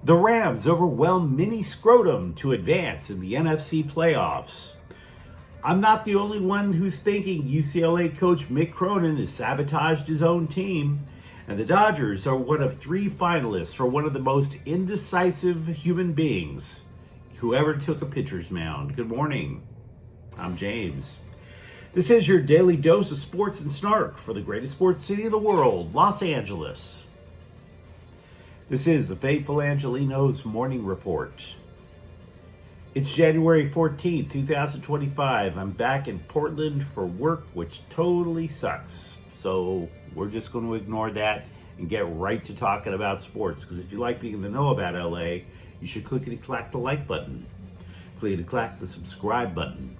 The Rams overwhelm mini scrotum to advance in the NFC playoffs. I'm not the only one who's thinking UCLA coach Mick Cronin has sabotaged his own team. And the Dodgers are one of 3 finalists for one of the most indecisive human beings who ever took a pitcher's mound. Good morning. I'm James. This is your daily dose of sports and snark for the greatest sports city in the world, Los Angeles. This is the faithful Angelenos morning report. It's January 14th, 2025. I'm back in Portland for work, which totally sucks. So we're just going to ignore that and get right to talking about sports. Because if you like being in the know about LA, you should clickety-clack the like button. Clickety-clack the subscribe button.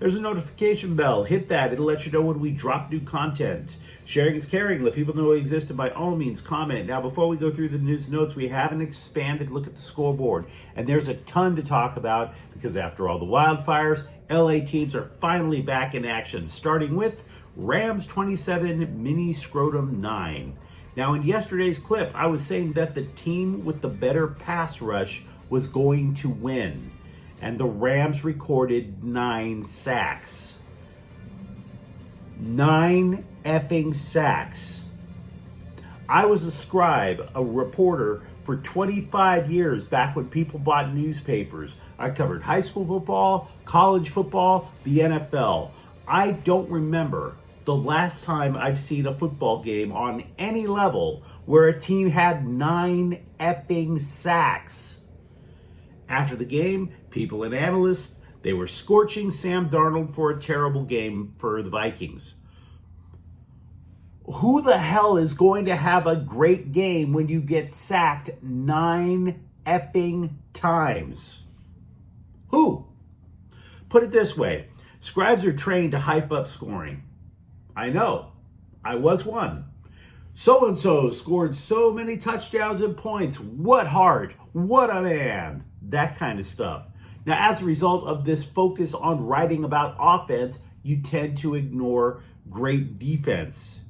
There's a notification bell. Hit that. It'll let you know when we drop new content. Sharing is caring. Let people know we exist, and by all means, comment. Now, before we go through the news and notes, we have an expanded look at the scoreboard. And there's a ton to talk about because after all the wildfires, LA teams are finally back in action, starting with Rams 27, mini scrotum 9. Now, in yesterday's clip, I was saying that the team with the better pass rush was going to win. And the Rams recorded 9 sacks. 9 effing sacks. I was a scribe, a reporter for 25 years back when people bought newspapers. I covered high school football, college football, the NFL. I don't remember the last time I've seen a football game on any level where a team had 9 effing sacks. After the game, people and analysts, they were scorching Sam Darnold for a terrible game for the Vikings. Who the hell is going to have a great game when you get sacked 9 effing times? Who? Put it this way, scribes are trained to hype up scoring. I know, I was one. So-and-so scored so many touchdowns and points. What heart, what a man. That kind of stuff. Now, as a result of this focus on writing about offense, you tend to ignore great defense.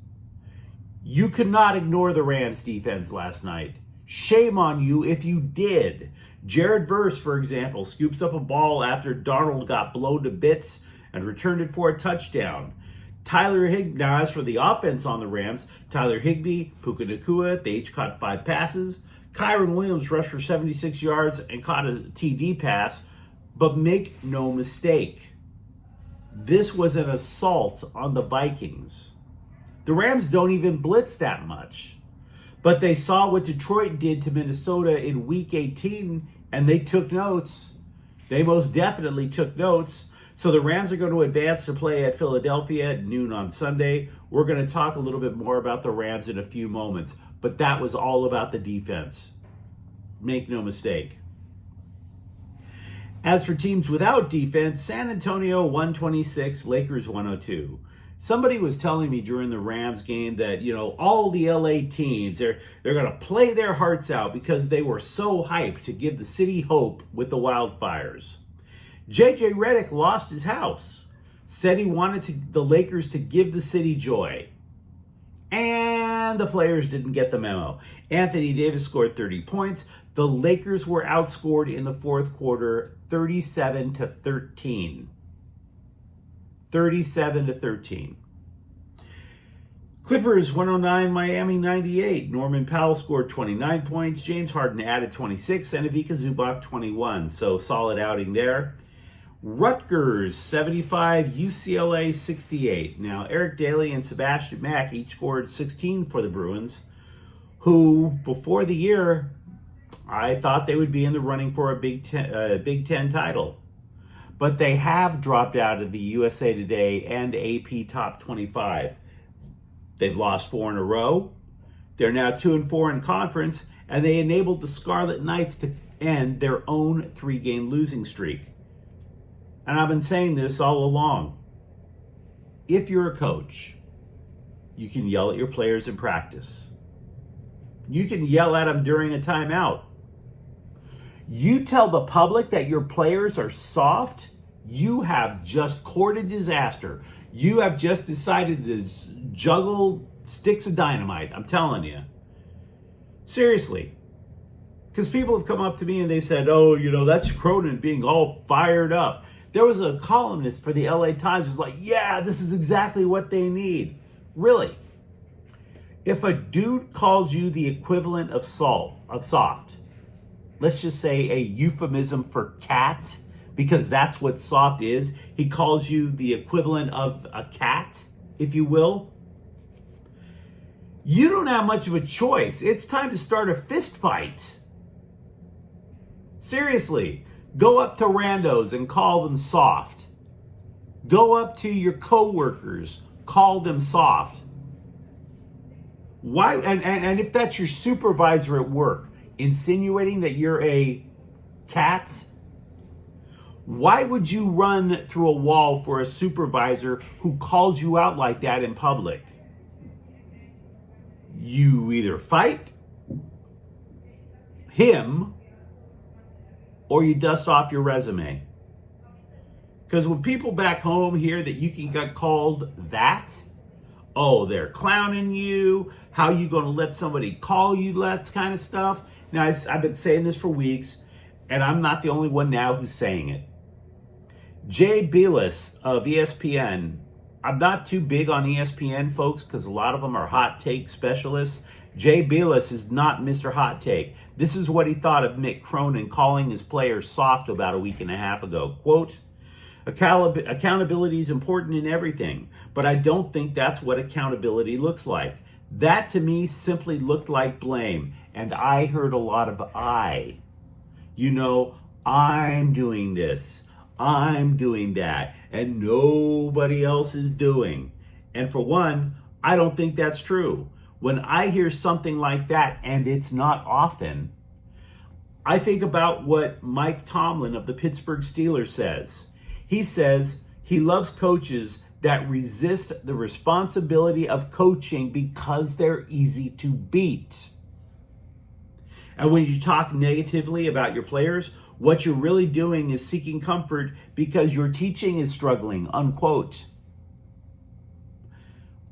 You could not ignore the Rams defense last night. Shame on you if you did. Jared Verse, for example, scoops up a ball after Darnold got blown to bits and returned it for a touchdown. Now, as for the offense on the Rams, Tyler Higbee, Puka Nacua, they each caught 5 passes. Kyron Williams rushed for 76 yards and caught a TD pass. But make no mistake, this was an assault on the Vikings. The Rams don't even blitz that much. But they saw what Detroit did to Minnesota in Week 18, and they took notes. They most definitely took notes. So the Rams are going to advance to play at Philadelphia at noon on Sunday. We're going to talk a little bit more about the Rams in a few moments. But that was all about the defense. Make no mistake. As for teams without defense, San Antonio 126, Lakers 102. Somebody was telling me during the Rams game that, all the LA teams, they're going to play their hearts out because they were so hyped to give the city hope with the wildfires. JJ Redick lost his house, said he wanted the Lakers to give the city joy. And the players didn't get the memo. Anthony Davis scored 30 points. The Lakers were outscored in the fourth quarter 37-13. 37-13. Clippers 109, Miami 98. Norman Powell scored 29 points. James Harden added 26, and Ivica Zubac 21. So solid outing there. Rutgers 75, UCLA 68. Now, Eric Daly and Sebastian Mack each scored 16 for the Bruins, who, before the year, I thought they would be in the running for a Big Ten title. But they have dropped out of the USA Today and AP Top 25. They've lost 4 in a row. They're now 2-4 in conference, and they enabled the Scarlet Knights to end their own 3-game losing streak. And I've been saying this all along. If you're a coach, you can yell at your players in practice. You can yell at them during a timeout. You tell the public that your players are soft, you have just courted disaster. You have just decided to juggle sticks of dynamite. I'm telling you. Seriously. Because people have come up to me and they said, oh, that's Cronin being all fired up. There was a columnist for the LA Times who's like, yeah, this is exactly what they need. Really? If a dude calls you the equivalent of soft, let's just say a euphemism for cat, because that's what soft is. He calls you the equivalent of a cat, if you will. You don't have much of a choice. It's time to start a fist fight. Seriously, go up to randos and call them soft. Go up to your coworkers, call them soft. Why? And if that's your supervisor at work, insinuating that you're a cat, why would you run through a wall for a supervisor who calls you out like that in public? You either fight him or you dust off your resume. Because when people back home hear that you can get called that, oh, they're clowning you. How you going to let somebody call you that kind of stuff? Now, I've been saying this for weeks, and I'm not the only one now who's saying it. Jay Bilas of ESPN, I'm not too big on ESPN, folks, because a lot of them are hot take specialists. Jay Bilas is not Mr. Hot Take. This is what he thought of Mick Cronin calling his players soft about a week and a half ago. Quote, accountability is important in everything, but I don't think that's what accountability looks like. That to me simply looked like blame, and I heard a lot of I. I'm doing this, I'm doing that, and nobody else is doing. And for one, I don't think that's true. When I hear something like that, and it's not often, I think about what Mike Tomlin of the Pittsburgh Steelers says. He says he loves coaches that resist the responsibility of coaching because they're easy to beat. And when you talk negatively about your players, what you're really doing is seeking comfort because your teaching is struggling, unquote.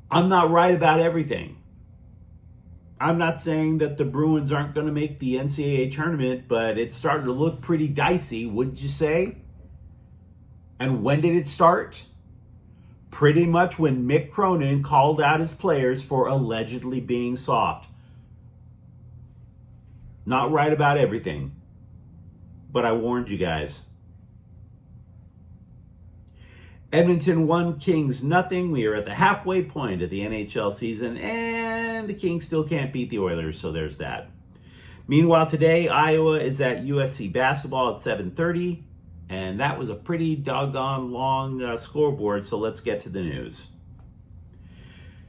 I'm not right about everything. I'm not saying that the Bruins aren't going to make the NCAA tournament, but it's starting to look pretty dicey, wouldn't you say? And when did it start? Pretty much when Mick Cronin called out his players for allegedly being soft. Not right about everything, but I warned you guys. Edmonton 1, Kings nothing. We are at the halfway point of the NHL season, and the Kings still can't beat the Oilers, so there's that. Meanwhile, today, Iowa is at USC basketball at 7:30, and that was a pretty doggone long scoreboard, so let's get to the news.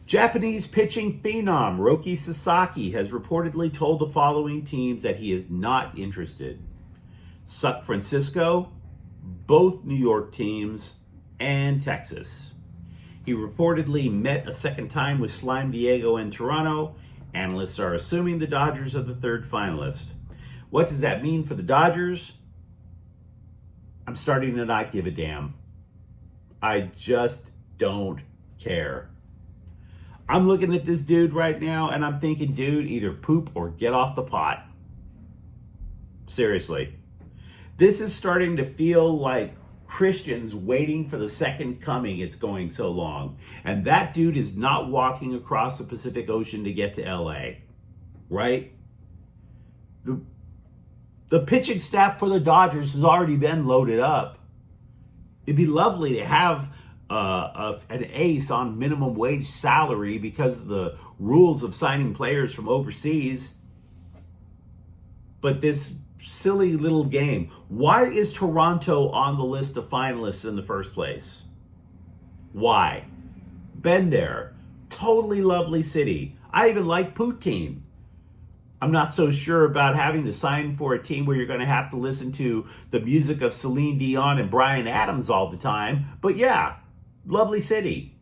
Japanese pitching phenom Roki Sasaki has reportedly told the following teams that he is not interested: San Francisco, both New York teams, and Texas. He reportedly met a second time with Slime Diego in Toronto. Analysts are assuming the Dodgers are the third finalist. What does that mean for the Dodgers? I'm starting to not give a damn. I just don't care. I'm looking at this dude right now and I'm thinking, dude, either poop or get off the pot. Seriously. This is starting to feel like Christians waiting for the second coming. It's going so long. And that dude is not walking across the Pacific Ocean to get to LA. Right? The pitching staff for the Dodgers has already been loaded up. It'd be lovely to have an ace on minimum wage salary because of the rules of signing players from overseas. But this silly little game. Why is Toronto on the list of finalists in the first place? Why? Been there. Totally lovely city. I even like poutine. I'm not so sure about having to sign for a team where you're going to have to listen to the music of Celine Dion and Bryan Adams all the time. But yeah, lovely city.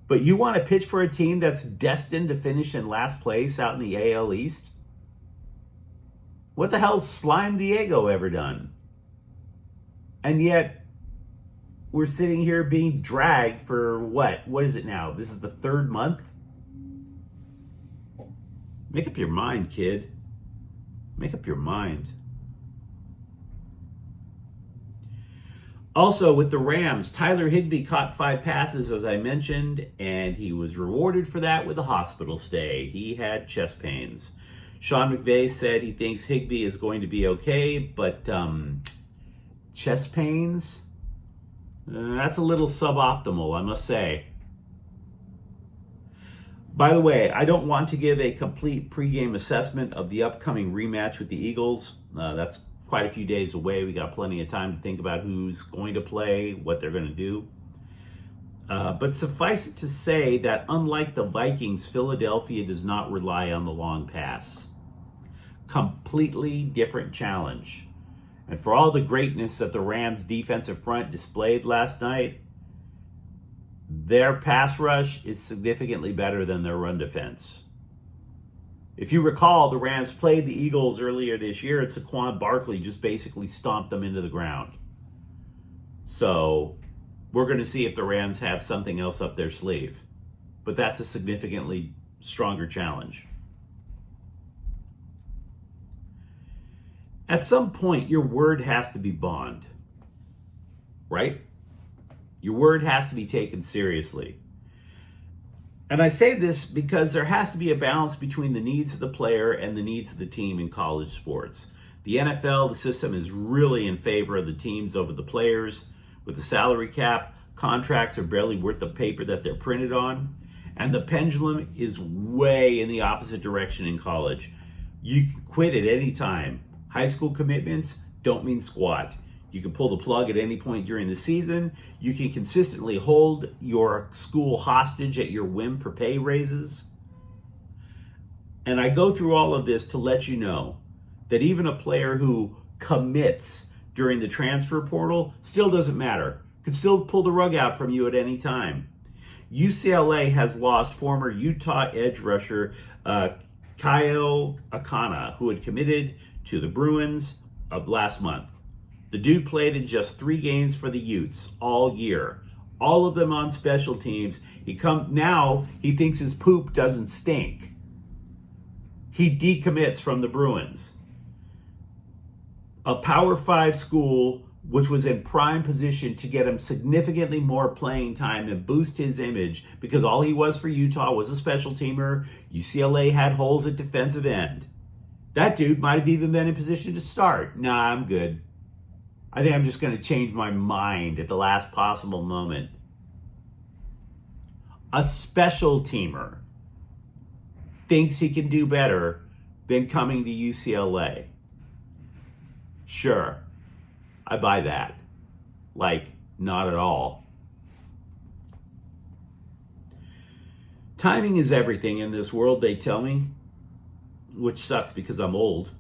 But you want to pitch for a team that's destined to finish in last place out in the AL East? What the hell's Slime Diego ever done? And yet, we're sitting here being dragged for what? What is it now? This is the third month? Make up your mind, kid. Make up your mind. Also, with the Rams, Tyler Higbee caught 5 passes, as I mentioned, and he was rewarded for that with a hospital stay. He had chest pains. Sean McVay said he thinks Higbee is going to be okay, but chest pains? That's a little suboptimal, I must say. By the way, I don't want to give a complete pregame assessment of the upcoming rematch with the Eagles. That's quite a few days away. We got plenty of time to think about who's going to play, what they're going to do. But suffice it to say that unlike the Vikings, Philadelphia does not rely on the long pass. Completely different challenge. And for all the greatness that the Rams defensive front displayed last night, their pass rush is significantly better than their run defense. If you recall, the Rams played the Eagles earlier this year, and Saquon Barkley just basically stomped them into the ground. So we're going to see if the Rams have something else up their sleeve. But that's a significantly stronger challenge. At some point, your word has to be bond, right? Your word has to be taken seriously. And I say this because there has to be a balance between the needs of the player and the needs of the team in college sports. The NFL, the system is really in favor of the teams over the players. With the salary cap, contracts are barely worth the paper that they're printed on. And the pendulum is way in the opposite direction in college. You can quit at any time. High school commitments don't mean squat. You can pull the plug at any point during the season. You can consistently hold your school hostage at your whim for pay raises. And I go through all of this to let you know that even a player who commits during the transfer portal still doesn't matter. Can still pull the rug out from you at any time. UCLA has lost former Utah edge rusher Kyle Akana, who had committed to the Bruins of last month. The dude played in just 3 games for the Utes all year, all of them on special teams. Now he thinks his poop doesn't stink. He decommits from the Bruins. A Power 5 school which was in prime position to get him significantly more playing time and boost his image, because all he was for Utah was a special teamer. UCLA had holes at defensive end. That dude might have even been in position to start. Nah, I'm good. I think I'm just going to change my mind at the last possible moment. A special teamer thinks he can do better than coming to UCLA. Sure, I buy that. Like, not at all. Timing is everything in this world, they tell me, which sucks because I'm old.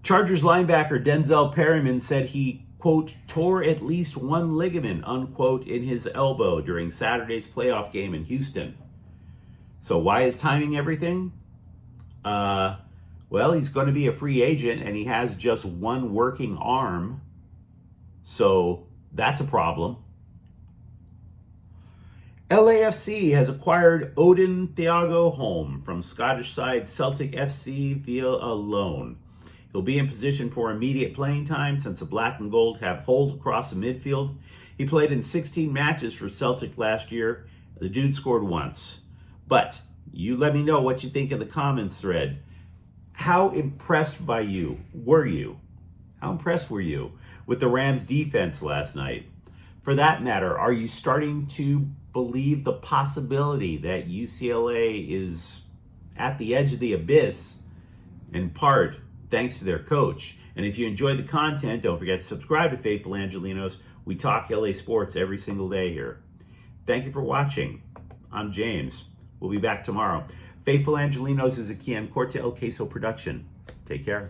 Chargers linebacker Denzel Perryman said he, quote, tore at least one ligament, unquote, in his elbow during Saturday's playoff game in Houston. So why is timing everything? Well, he's going to be a free agent and he has just one working arm. So that's a problem. LAFC has acquired Odin Thiago Holm from Scottish side Celtic FC via a loan. He'll be in position for immediate playing time since the black and gold have holes across the midfield. He played in 16 matches for Celtic last year. The dude scored once. But you let me know what you think in the comments thread. How impressed were you? How impressed were you with the Rams defense last night? For that matter, are you starting to believe the possibility that UCLA is at the edge of the abyss, in part thanks to their coach? And if you enjoyed the content, don't forget to subscribe to Faithful Angelenos. We talk LA sports every single day here. Thank you for watching. I'm James. We'll be back tomorrow. Faithful Angelenos is a Quian Corte El Queso production. Take care.